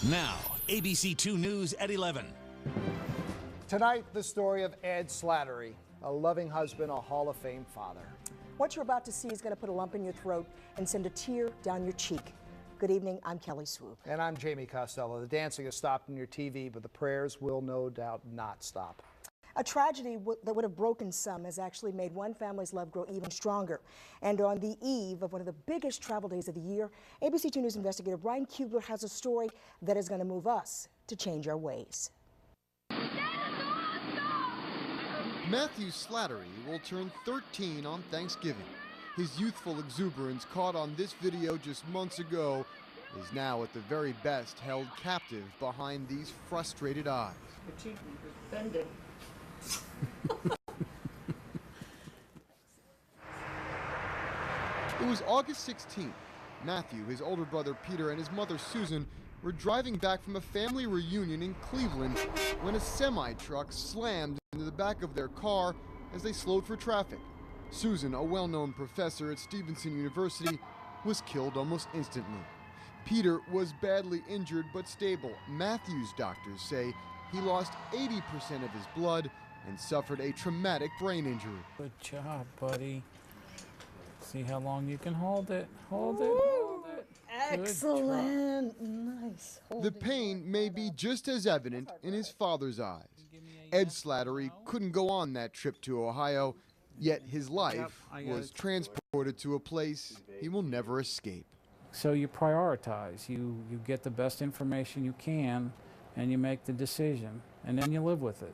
Now, ABC 2 News at 11. Tonight, the story of Ed Slattery, a loving husband, a Hall of Fame father. What you're about to see is going to put a lump in your throat and send a tear down your cheek. Good evening, I'm Kelly Swoop. And I'm Jamie Costello. The dancing has stopped on your TV, but the prayers will no doubt not stop. A tragedy that would have broken some has actually made one family's love grow even stronger. And on the eve of one of the biggest travel days of the year, ABC 2 News investigator Brian Kubler has a story that is going to move us to change our ways. Matthew Slattery will turn 13 on Thanksgiving. His youthful exuberance, caught on this video just months ago, is now at the very best held captive behind these frustrated eyes. The cheek is bending. It was August 16th. Matthew, his older brother Peter, and his mother Susan were driving back from a family reunion in Cleveland when a semi-truck slammed into the back of their car as they slowed for traffic. Susan, a well-known professor at Stevenson University, was killed almost instantly. Peter was badly injured but stable. Matthew's doctors say he lost 80% of his blood and suffered a traumatic brain injury. Good job, buddy. See how long you can hold it. Hold it, hold it. Excellent. Nice. The pain may be just as evident in his father's eyes. Ed Slattery couldn't go on that trip to Ohio, yet his life was transported to a place he will never escape. So you prioritize. You get the best information you can, and you make the decision, and then you live with it.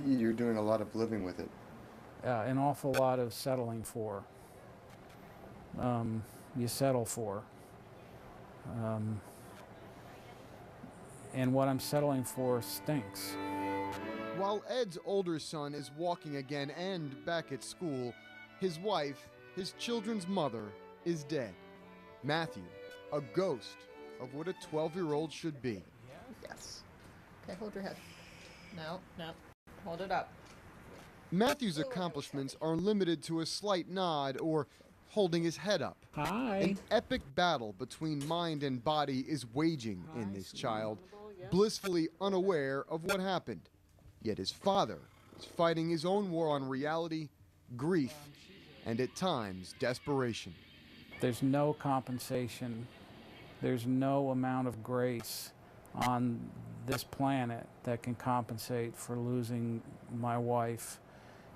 You're doing a lot of living with it. An awful lot of settling for. You settle for. And what I'm settling for stinks. While Ed's older son is walking again and back at school, his wife, his children's mother, is dead. Matthew, a ghost of what a 12-year-old should be. Yes. Okay, hold your head. No, no. Hold it up. Matthew's accomplishments are limited to a slight nod or holding his head up. Hi. An epic battle between mind and body is waging in this child, blissfully unaware of what happened. Yet his father is fighting his own war on reality, grief, and at times desperation. There's no compensation. There's no amount of grace on this planet that can compensate for losing my wife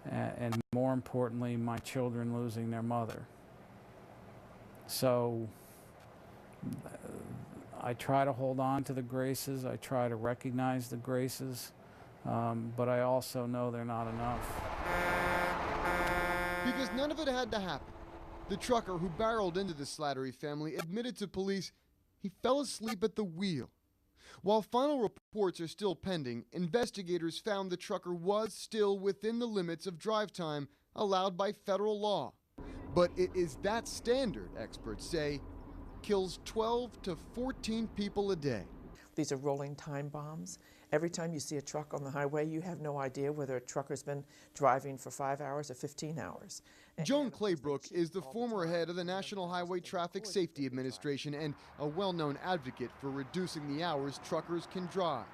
and more importantly, my children losing their mother. So I try to hold on to the graces. I try to recognize the graces, but I also know they're not enough. Because none of it had to happen. The trucker who barreled into the Slattery family admitted to police he fell asleep at the wheel. While final reports are still pending, investigators found the trucker was still within the limits of drive time allowed by federal law. But it is that standard, experts say, kills 12 to 14 people a day. These are rolling time bombs. Every time you see a truck on the highway, you have no idea whether a trucker's been driving for 5 hours or 15 hours. Joan Claybrook is the former head of the National Highway Traffic Safety Administration and a well-known advocate for reducing the hours truckers can drive.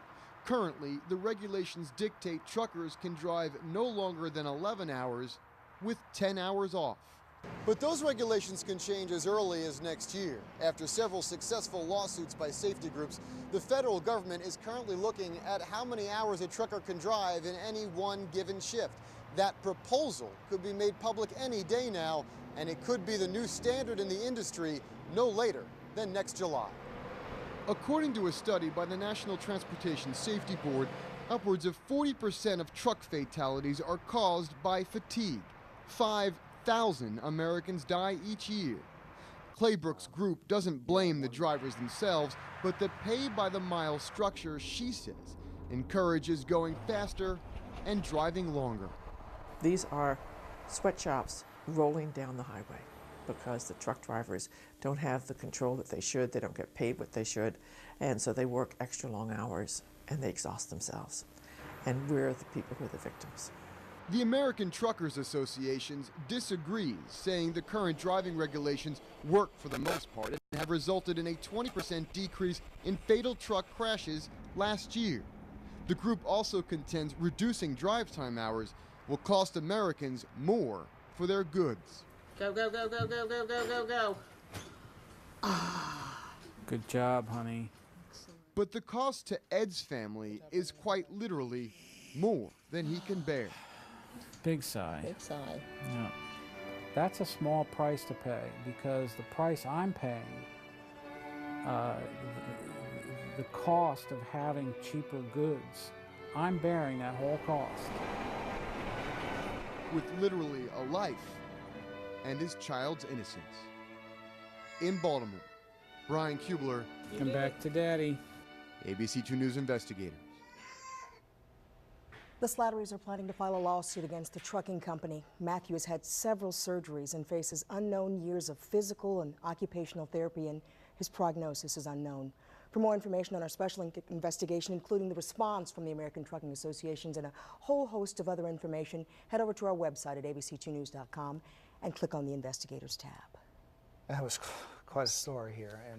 Currently, the regulations dictate truckers can drive no longer than 11 hours with 10 hours off. But those regulations can change as early as next year. After several successful lawsuits by safety groups, the federal government is currently looking at how many hours a trucker can drive in any one given shift. That proposal could be made public any day now, and it could be the new standard in the industry no later than next July. According to a study by the National Transportation Safety Board, upwards of 40% of truck fatalities are caused by fatigue. 5,000 Americans die each year. Claybrook's group doesn't blame the drivers themselves, but the pay-by-the-mile structure, she says, encourages going faster and driving longer. These are sweatshops rolling down the highway because the truck drivers don't have the control that they should, they don't get paid what they should, and so they work extra long hours and they exhaust themselves. And we're the people who are the victims. The American Truckers Association disagrees, saying the current driving regulations work for the most part and have resulted in a 20% decrease in fatal truck crashes last year. The group also contends reducing drive time hours will cost Americans more for their goods. Go, go, go, go, go, go, go, go, go. Good job, honey. But the cost to Ed's family is quite literally more than he can bear. Big sigh. Big sigh. Yeah. That's a small price to pay because the price I'm paying, the cost of having cheaper goods, I'm bearing that whole cost. With literally a life and his child's innocence. In Baltimore, Brian Kubler, Come back to Daddy. ABC 2 News investigators. The Slatterys are planning to file a lawsuit against the trucking company. Matthew has had several surgeries and faces unknown years of physical and occupational therapy, and his prognosis is unknown. For more information on our special investigation, including the response from the American Trucking Associations and a whole host of other information, head over to our website at abc2news.com and click on the Investigators tab. That was quite a story here. And